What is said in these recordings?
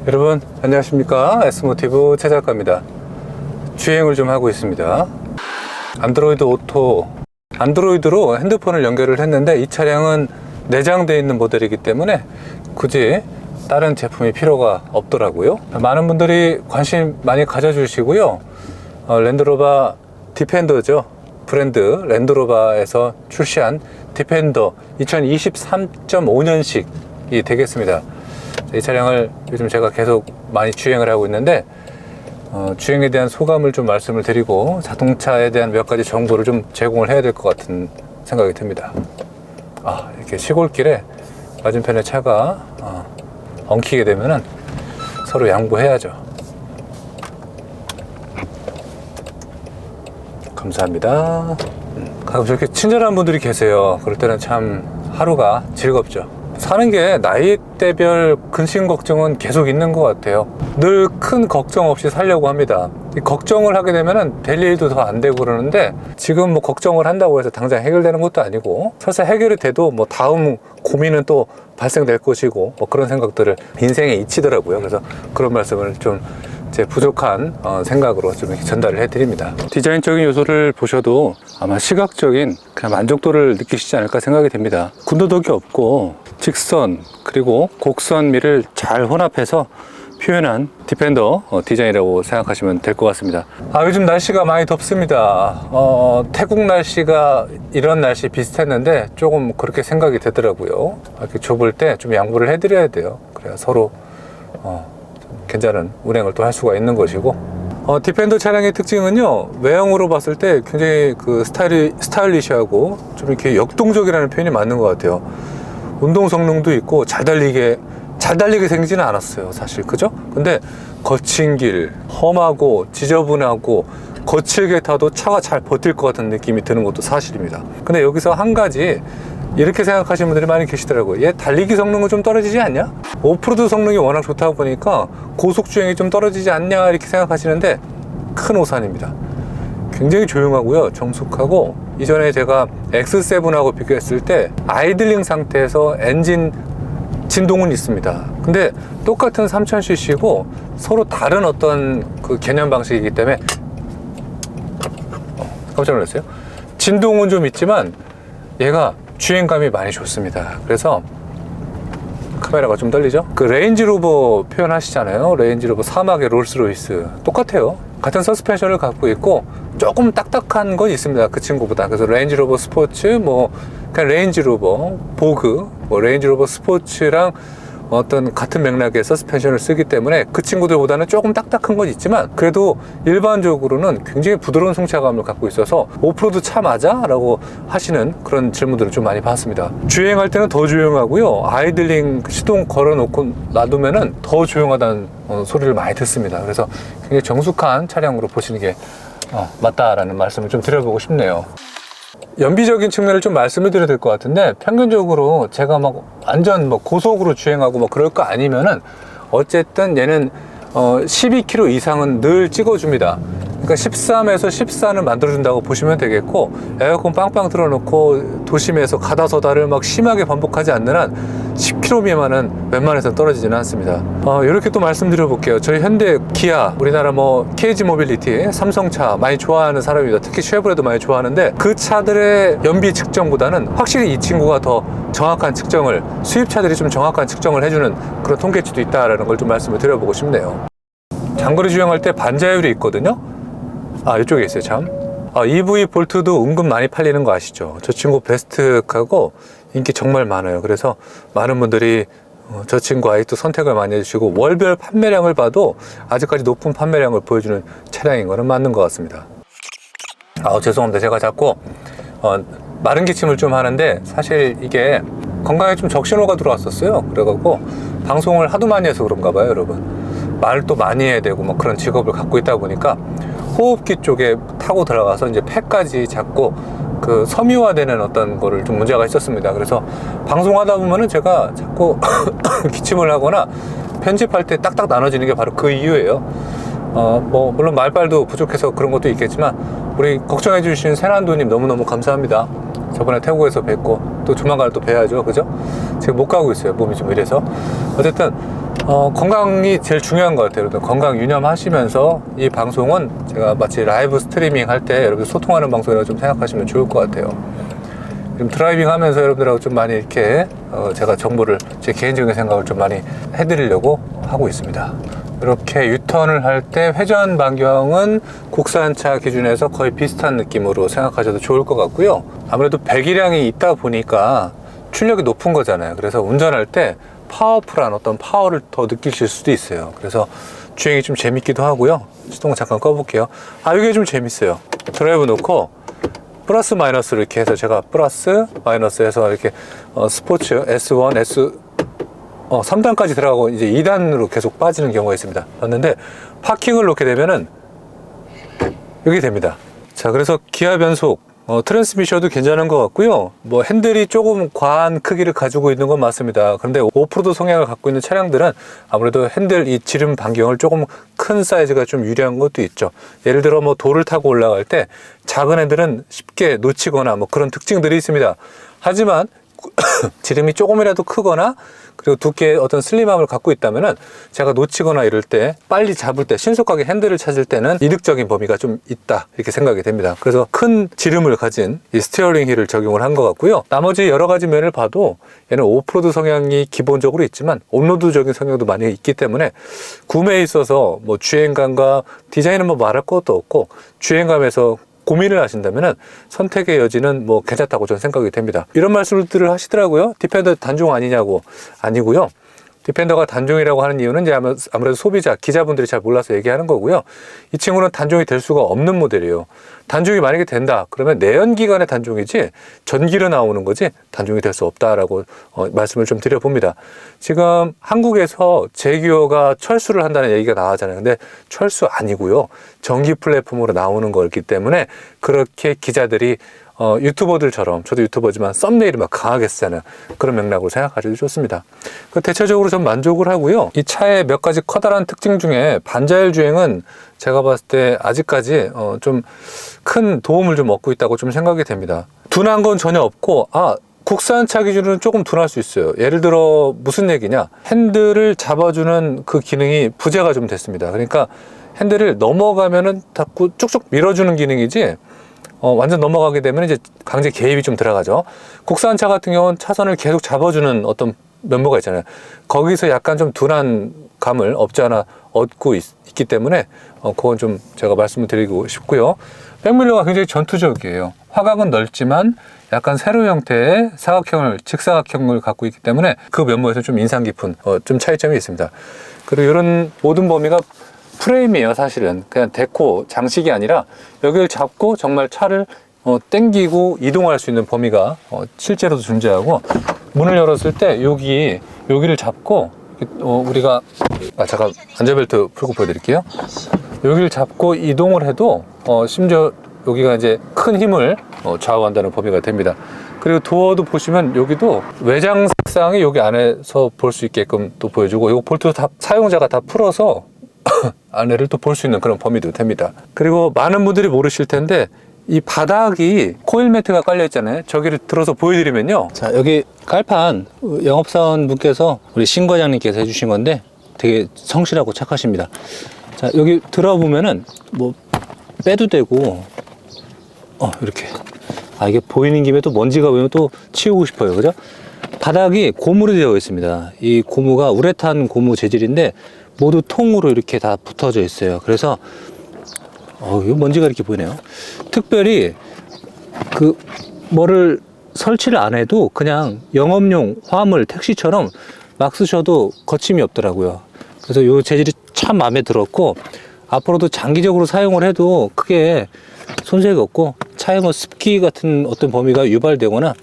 여러분 안녕하십니까, S모티브 최 작가입니다. 주행을 좀 하고 있습니다. 안드로이드 오토, 안드로이드로 핸드폰을 연결을 했는데 이 차량은 내장되어 있는 모델이기 때문에 굳이 다른 제품이 필요가 없더라고요. 많은 분들이 관심 많이 가져주시고요. 랜드로버 디펜더죠. 브랜드 랜드로버에서 출시한 디펜더 2023.5년식이 되겠습니다. 이 차량을 요즘 제가 계속 많이 주행을 하고 있는데 주행에 대한 소감을 좀 말씀을 드리고 자동차에 대한 몇 가지 정보를 좀 제공을 해야 될 것 같은 생각이 듭니다. 이렇게 시골길에 맞은편에 차가 엉키게 되면은 서로 양보해야죠. 감사합니다. 가끔 저렇게 친절한 분들이 계세요. 그럴 때는 참 하루가 즐겁죠. 사는 게 나이대별 근심 걱정은 계속 있는 것 같아요. 늘 큰 걱정 없이 살려고 합니다. 이 걱정을 하게 되면은 될 일도 더 안 되고 그러는데, 지금 뭐 걱정을 한다고 해서 당장 해결되는 것도 아니고, 설사 해결이 돼도 뭐 다음 고민은 또 발생될 것이고, 뭐 그런 생각들을 인생에 잊히더라고요. 그래서 그런 말씀을 좀 제 부족한 생각으로 좀 이렇게 전달을 해드립니다. 디자인적인 요소를 보셔도 아마 시각적인 그냥 만족도를 느끼시지 않을까 생각이 됩니다. 군더더기 없고 직선 그리고 곡선미를 잘 혼합해서 표현한 디펜더 디자인이라고 생각하시면 될 것 같습니다. 요즘 날씨가 많이 덥습니다. 태국 날씨가 이런 날씨 비슷했는데 조금 그렇게 생각이 되더라고요. 이렇게 좁을 때 좀 양보를 해드려야 돼요. 그래야 서로 괜찮은 운행을 또 할 수가 있는 것이고, 디펜더 차량의 특징은요, 외형으로 봤을 때 굉장히 그 스타일리시하고 좀 이렇게 역동적이라는 표현이 맞는 것 같아요. 운동 성능도 있고 잘 달리게 생기지는 않았어요, 사실. 그죠? 근데 거친 길, 험하고 지저분하고 거칠게 타도 차가 잘 버틸 것 같은 느낌이 드는 것도 사실입니다. 근데 여기서 한 가지 이렇게 생각하시는 분들이 많이 계시더라고요. 얘 달리기 성능은 좀 떨어지지 않냐? 오프로드 성능이 워낙 좋다 보니까 고속주행이 좀 떨어지지 않냐, 이렇게 생각하시는데 큰 오산입니다. 굉장히 조용하고요, 정숙하고, 이전에 제가 X7하고 비교했을 때 아이들링 상태에서 엔진 진동은 있습니다. 근데 똑같은 3000cc고 서로 다른 어떤 그 개념 방식이기 때문에 깜짝 놀랐어요. 진동은 좀 있지만 얘가 주행감이 많이 좋습니다. 그래서 카메라가 좀 떨리죠? 그 레인지로버 표현하시잖아요. 레인지로버 사막의 롤스로이스 똑같아요. 같은 서스펜션을 갖고 있고 조금 딱딱한 건 있습니다, 그 친구보다. 그래서 레인지로버 스포츠, 그냥 레인지로버 보그, 레인지로버 스포츠랑 어떤 같은 맥락의 서스펜션을 쓰기 때문에 그 친구들보다는 조금 딱딱한 건 있지만, 그래도 일반적으로는 굉장히 부드러운 승차감을 갖고 있어서 오프로드 차 맞아? 라고 하시는 그런 질문들을 좀 많이 받습니다. 주행할 때는 더 조용하고요, 아이들링 시동 걸어놓고 놔두면은 더 조용하다는 소리를 많이 듣습니다. 그래서 굉장히 정숙한 차량으로 보시는 게 맞다라는 말씀을 좀 드려보고 싶네요. 연비적인 측면을 좀 말씀을 드려야 될 것 같은데, 평균적으로 제가 완전 고속으로 주행하고 그럴 거 아니면은 어쨌든 얘는 12km 이상은 늘 찍어줍니다. 그러니까 13에서 14는 만들어준다고 보시면 되겠고, 에어컨 빵빵 틀어놓고 도심에서 가다서다를 심하게 반복하지 않는 한 10km 미만은 웬만해서 떨어지지는 않습니다. 이렇게 또 말씀드려 볼게요. 저희 현대, 기아, 우리나라 KG 모빌리티, 삼성차 많이 좋아하는 사람입니다. 특히 쉐보레도 많이 좋아하는데, 그 차들의 연비 측정보다는 확실히 이 친구가 더 정확한 측정을, 수입차들이 좀 정확한 측정을 해주는 그런 통계치도 있다라는 걸 좀 말씀을 드려보고 싶네요. 장거리 주행할 때 반자율이 있거든요. 이쪽에 있어요, 참. EV 볼트도 은근 많이 팔리는 거 아시죠? 저 친구 베스트하고 인기 정말 많아요. 그래서 많은 분들이 저 친구 아직도 선택을 많이 해주시고, 월별 판매량을 봐도 아직까지 높은 판매량을 보여주는 차량인 거는 맞는 것 같습니다. 죄송합니다. 제가 자꾸 마른 기침을 좀 하는데, 사실 이게 건강에 좀 적신호가 들어왔었어요. 그래갖고 방송을 하도 많이 해서 그런가 봐요, 여러분. 말을 또 많이 해야 되고 그런 직업을 갖고 있다 보니까 호흡기 쪽에 타고 들어가서 이제 폐까지 잡고 그 섬유화되는 어떤 거를 좀 문제가 있었습니다. 그래서 방송하다 보면은 제가 자꾸 기침을 하거나 편집할 때 딱딱 나눠지는 게 바로 그 이유예요. 물론 말빨도 부족해서 그런 것도 있겠지만, 우리 걱정해 주신 세난도님 너무너무 감사합니다. 저번에 태국에서 뵙고 또 조만간 또 뵈야죠, 그죠? 지금 못 가고 있어요, 몸이 좀 이래서. 어쨌든 건강이 제일 중요한 것 같아요. 여러분들 건강 유념하시면서 이 방송은 제가 마치 라이브 스트리밍 할 때 여러분들 소통하는 방송이라고 좀 생각하시면 좋을 것 같아요. 지금 드라이빙 하면서 여러분들하고 좀 많이 이렇게 제가 정보를 제 개인적인 생각을 좀 많이 해드리려고 하고 있습니다. 이렇게 유턴을 할 때 회전 반경은 국산차 기준에서 거의 비슷한 느낌으로 생각하셔도 좋을 것 같고요. 아무래도 배기량이 있다 보니까 출력이 높은 거잖아요. 그래서 운전할 때 파워풀한 어떤 파워를 더 느끼실 수도 있어요. 그래서 주행이 좀 재밌기도 하고요. 시동 잠깐 꺼볼게요. 이게 좀 재밌어요. 드라이브 놓고 플러스 마이너스를 이렇게 해서 제가 플러스 마이너스 해서 이렇게 스포츠 S1, 3단까지 들어가고 이제 2단으로 계속 빠지는 경우가 있습니다. 봤는데 파킹을 놓게 되면은 여기 됩니다. 자, 그래서 기아 변속 트랜스미션도 괜찮은 것 같고요. 뭐 핸들이 조금 과한 크기를 가지고 있는 건 맞습니다. 그런데 오프로드 성향을 갖고 있는 차량들은 아무래도 핸들 이 지름 반경을 조금 큰 사이즈가 좀 유리한 것도 있죠. 예를 들어 뭐 돌을 타고 올라갈 때 작은 핸들은 쉽게 놓치거나 뭐 그런 특징들이 있습니다. 하지만 지름이 조금이라도 크거나 그리고 두께의 어떤 슬림함을 갖고 있다면은 제가 놓치거나 이럴 때 빨리 잡을 때 신속하게 핸들을 찾을 때는 이득적인 범위가 좀 있다 이렇게 생각이 됩니다. 그래서 큰 지름을 가진 이 스티어링 휠을 적용을 한 것 같고요. 나머지 여러 가지 면을 봐도 얘는 오프로드 성향이 기본적으로 있지만 온로드적인 성향도 많이 있기 때문에 구매에 있어서 뭐 주행감과 디자인은 뭐 말할 것도 없고 주행감에서 고민을 하신다면은 선택의 여지는 뭐 괜찮다고 저는 생각이 됩니다. 이런 말씀들을 하시더라고요. 디펜더 단종 아니냐고. 아니고요. 디펜더가 단종이라고 하는 이유는 이제 아무래도 소비자, 기자분들이 잘 몰라서 얘기하는 거고요. 이 친구는 단종이 될 수가 없는 모델이에요. 단종이 만약에 된다 그러면 내연기관의 단종이지 전기로 나오는 거지 단종이 될 수 없다라고 말씀을 좀 드려봅니다. 지금 한국에서 제규어가 철수를 한다는 얘기가 나왔잖아요. 근데 철수 아니고요. 전기 플랫폼으로 나오는 거였기 때문에 그렇게 기자들이 유튜버들처럼 저도 유튜버지만 썸네일을 막 강하게 쓰잖아요. 그런 맥락으로 생각하셔도 좋습니다. 대체적으로 좀 만족을 하고요. 이 차의 몇 가지 커다란 특징 중에 반자율 주행은 제가 봤을 때 아직까지 좀 큰 도움을 좀 얻고 있다고 좀 생각이 됩니다. 둔한 건 전혀 없고 국산차 기준으로는 조금 둔할 수 있어요. 예를 들어 무슨 얘기냐, 핸들을 잡아주는 그 기능이 부재가 좀 됐습니다. 그러니까 핸들을 넘어가면은 자꾸 쭉쭉 밀어주는 기능이지 완전 넘어가게 되면 이제 강제 개입이 좀 들어가죠. 국산차 같은 경우는 차선을 계속 잡아주는 어떤 면모가 있잖아요. 거기서 약간 좀 둔한 감을 없지 않아 얻고 있기 때문에 그건 좀 제가 말씀을 드리고 싶고요. 백밀러가 굉장히 전투적이에요. 화각은 넓지만 약간 세로 형태의 직사각형을 갖고 있기 때문에 그 면모에서 좀 인상 깊은 좀 차이점이 있습니다. 그리고 이런 모든 범위가 프레임이에요. 사실은 그냥 데코 장식이 아니라 여기를 잡고 정말 차를 당기고 이동할 수 있는 범위가 실제로도 존재하고, 문을 열었을 때 여기를 잡고 우리가 잠깐 안전벨트 풀고 보여드릴게요. 여기를 잡고 이동을 해도 심지어 여기가 이제 큰 힘을 좌우한다는 범위가 됩니다. 그리고 도어도 보시면 여기도 외장 색상이 여기 안에서 볼 수 있게끔 또 보여주고, 이거 볼트도 다 사용자가 다 풀어서 안에를 또 볼 수 있는 그런 범위도 됩니다. 그리고 많은 분들이 모르실 텐데 이 바닥이 코일 매트가 깔려 있잖아요. 저기를 들어서 보여드리면요. 자, 여기 깔판 영업사원 분께서 우리 신 과장님께서 해주신 건데 되게 성실하고 착하십니다. 자, 여기 들어보면은 뭐 빼도 되고 이렇게 이게 보이는 김에 또 먼지가 보이면 또 치우고 싶어요. 그죠? 바닥이 고무로 되어 있습니다. 이 고무가 우레탄 고무 재질인데 모두 통으로 이렇게 다 붙어져 있어요. 그래서 이거 먼지가 이렇게 보이네요. 특별히 뭐를 설치를 안 해도 그냥 영업용 화물 택시처럼 막 쓰셔도 거침이 없더라고요. 그래서 이 재질이 참 마음에 들었고, 앞으로도 장기적으로 사용을 해도 크게 손색이 없고 차에 뭐 습기 같은 어떤 범위가 유발되거나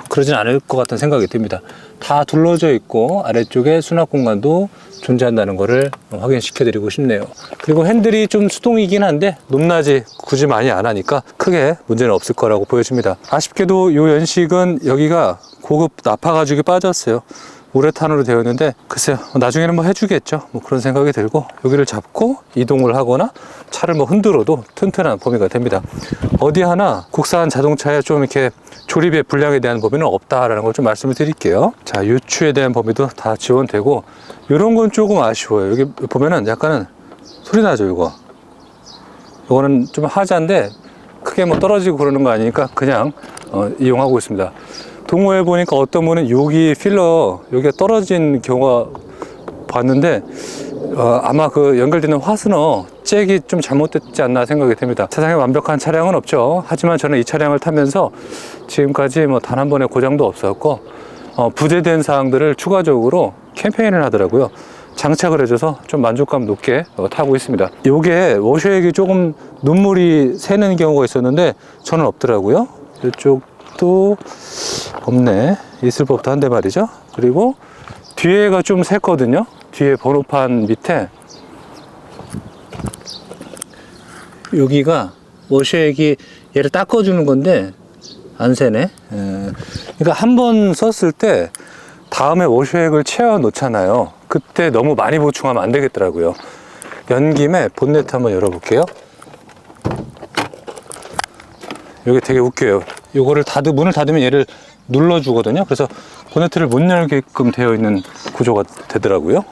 그러진 않을 것 같은 생각이 듭니다. 다 둘러져 있고 아래쪽에 수납 공간도 존재한다는 것을 확인시켜 드리고 싶네요. 그리고 핸들이 좀 수동이긴 한데 높낮이 굳이 많이 안 하니까 크게 문제는 없을 거라고 보여집니다. 아쉽게도 이 연식은 여기가 고급 나파 가죽이 빠졌어요. 우레탄으로 되어 있는데 글쎄요, 나중에는 뭐 해주겠죠. 뭐 그런 생각이 들고, 여기를 잡고 이동을 하거나 차를 뭐 흔들어도 튼튼한 범위가 됩니다. 어디 하나 국산 자동차에 좀 이렇게 조립의 불량에 대한 범위는 없다라는 걸 좀 말씀을 드릴게요. 자, 유추에 대한 범위도 다 지원되고, 이런 건 조금 아쉬워요. 여기 보면은 약간은 소리 나죠, 이거는 좀 하자인데 크게 뭐 떨어지고 그러는 거 아니니까 그냥 이용하고 있습니다. 동호회 보니까 어떤 분은 여기 필러 여기가 떨어진 경우가 봤는데, 아마 그 연결되는 화스너 잭이 좀 잘못됐지 않나 생각이 됩니다. 세상에 완벽한 차량은 없죠. 하지만 저는 이 차량을 타면서 지금까지 뭐 단 한 번의 고장도 없었고, 부재된 사항들을 추가적으로 캠페인을 하더라고요. 장착을 해줘서 좀 만족감 높게 타고 있습니다. 요게 워셔액이 조금 눈물이 새는 경우가 있었는데 저는 없더라고요. 이쪽도 없네. 있을 법도 한데 말이죠. 그리고 뒤에가 좀 샜거든요. 뒤에 번호판 밑에 여기가 워셔액이 얘를 닦아주는 건데 안 새네. 그러니까 한 번 썼을 때 다음에 워셔액을 채워 놓잖아요. 그때 너무 많이 보충하면 안 되겠더라고요. 연 김에 본네트 한번 열어볼게요. 이게 되게 웃겨요. 이거를 문을 닫으면 얘를 눌러주거든요. 그래서 본네트를 못 열게끔 되어 있는 구조가 되더라고요.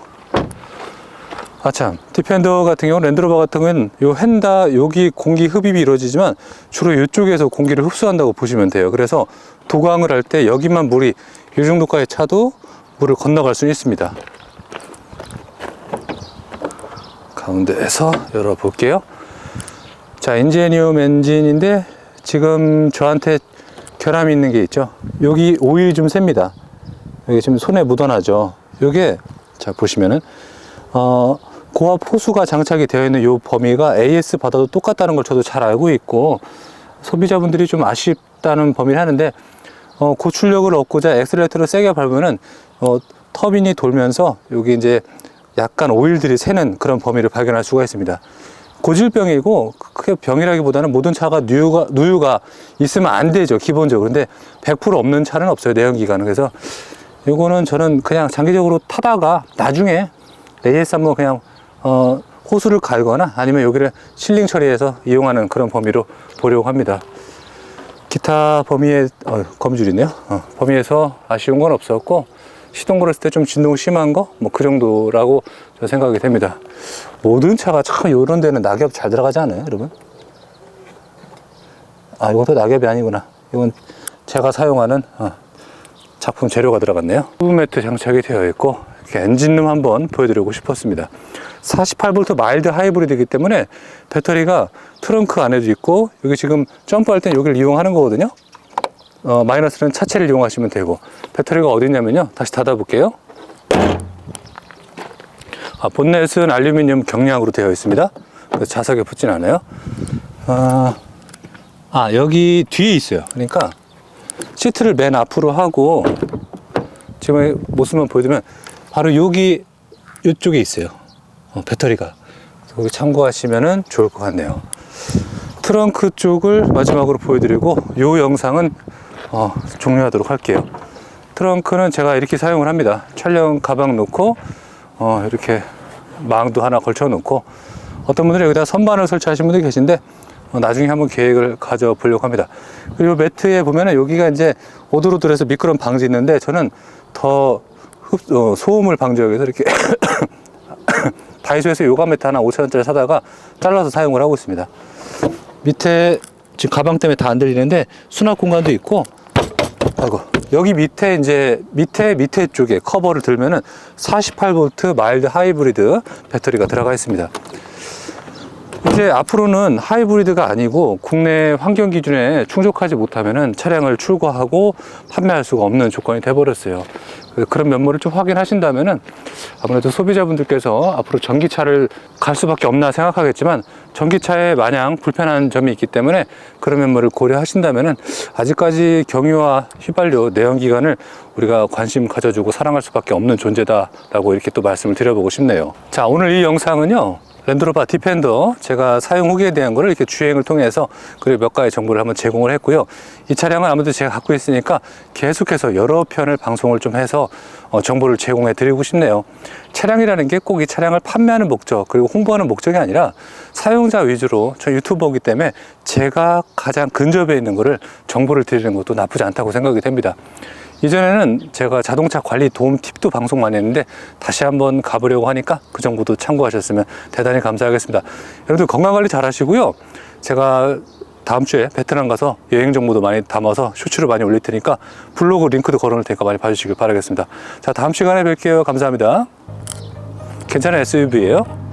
아참, 디펜더 같은 경우, 랜드로버 같은 경우는 요 휀다 여기 공기 흡입이 이루어지지만 주로 이쪽에서 공기를 흡수한다고 보시면 돼요. 그래서 도광을 할 때 여기만 물이 이 정도까지 차도 물을 건너갈 수 있습니다. 가운데에서 열어볼게요. 자, 인제니움 엔진인데 지금 저한테 결함이 있는 게 있죠. 여기 오일이 좀 셉니다. 여기 지금 손에 묻어나죠. 요게 자 보시면은 고압 호수가 장착이 되어 있는 이 범위가 AS 받아도 똑같다는 걸 저도 잘 알고 있고, 소비자분들이 좀 아쉽다는 범위를 하는데, 고출력을 얻고자 엑셀레이터를 세게 밟으면은 터빈이 돌면서 여기 이제 약간 오일들이 새는 그런 범위를 발견할 수가 있습니다. 고질병이고, 크게 병이라기보다는 모든 차가 누유가 있으면 안 되죠, 기본적으로. 근데 100% 없는 차는 없어요, 내연기관은. 그래서 이거는 저는 그냥 장기적으로 타다가 나중에 AS 한번 그냥 호수를 갈거나 아니면 여기를 실링 처리해서 이용하는 그런 범위로 보려고 합니다. 기타 범위에 거미줄 있네요. 범위에서 아쉬운 건 없었고, 시동 걸었을 때 좀 진동 심한 거 뭐 그 정도라고 저 생각이 됩니다. 모든 차가 참 이런 데는 낙엽 잘 들어가지 않아요, 여러분? 아, 이것도 낙엽이 아니구나. 이건 제가 사용하는 작품 재료가 들어갔네요. 튜브 매트 장착이 되어 있고, 이렇게 엔진룸 한번 보여드리고 싶었습니다. 48V 마일드 하이브리드이기 때문에 배터리가 트렁크 안에도 있고, 여기 지금 점프할 땐 여기를 이용하는 거거든요. 마이너스는 차체를 이용하시면 되고, 배터리가 어디 있냐면요, 다시 닫아 볼게요. 본넷은 알루미늄 경량으로 되어 있습니다. 그래서 자석에 붙진 않아요. 여기 뒤에 있어요. 그러니까 시트를 맨 앞으로 하고, 지금 모습만 보여드리면 바로 여기 이쪽에 있어요, 배터리가. 거기 참고하시면 좋을 것 같네요. 트렁크 쪽을 마지막으로 보여드리고 이 영상은 종료하도록 할게요. 트렁크는 제가 이렇게 사용을 합니다. 촬영 가방 놓고 이렇게 망도 하나 걸쳐 놓고, 어떤 분들은 여기다 선반을 설치하신 분들이 계신데 나중에 한번 계획을 가져 보려고 합니다. 그리고 매트에 보면은 여기가 이제 오도로들에서 미끄럼 방지 있는데, 저는 더 소음을 방지하기 위해서 이렇게 다이소에서 요가 매트 하나 5,000원짜리 사다가 잘라서 사용을 하고 있습니다. 밑에 지금 가방 때문에 다 안 들리는데 수납 공간도 있고, 여기 밑에 이제 밑에 쪽에 커버를 들면은 48V 마일드 하이브리드 배터리가 들어가 있습니다. 이제 앞으로는 하이브리드가 아니고 국내 환경 기준에 충족하지 못하면은 차량을 출고하고 판매할 수가 없는 조건이 돼버렸어요. 그런 면모를 좀 확인하신다면은 아무래도 소비자분들께서 앞으로 전기차를 갈 수밖에 없나 생각하겠지만, 전기차에 마냥 불편한 점이 있기 때문에 그런 면모를 고려하신다면은 아직까지 경유와 휘발유 내연기관을 우리가 관심 가져주고 사랑할 수밖에 없는 존재다라고 이렇게 또 말씀을 드려보고 싶네요. 자, 오늘 이 영상은요, 랜드로버 디펜더 제가 사용 후기에 대한 거를 이렇게 주행을 통해서 그리고 몇 가지 정보를 한번 제공을 했고요. 이 차량은 아무래도 제가 갖고 있으니까 계속해서 여러 편을 방송을 좀 해서 정보를 제공해 드리고 싶네요. 차량이라는 게 꼭 이 차량을 판매하는 목적 그리고 홍보하는 목적이 아니라 사용자 위주로 저 유튜버이기 때문에 제가 가장 근접해 있는 거를 정보를 드리는 것도 나쁘지 않다고 생각이 됩니다. 이전에는 제가 자동차 관리 도움 팁도 방송 많이 했는데 다시 한번 가보려고 하니까 그 정보도 참고하셨으면 대단히 감사하겠습니다. 여러분들 건강관리 잘 하시고요. 제가 다음 주에 베트남 가서 여행 정보도 많이 담아서 쇼츠를 많이 올릴 테니까 블로그 링크도 걸어놓을 테니까 많이 봐주시길 바라겠습니다. 자, 다음 시간에 뵐게요. 감사합니다. 괜찮은 SUV예요.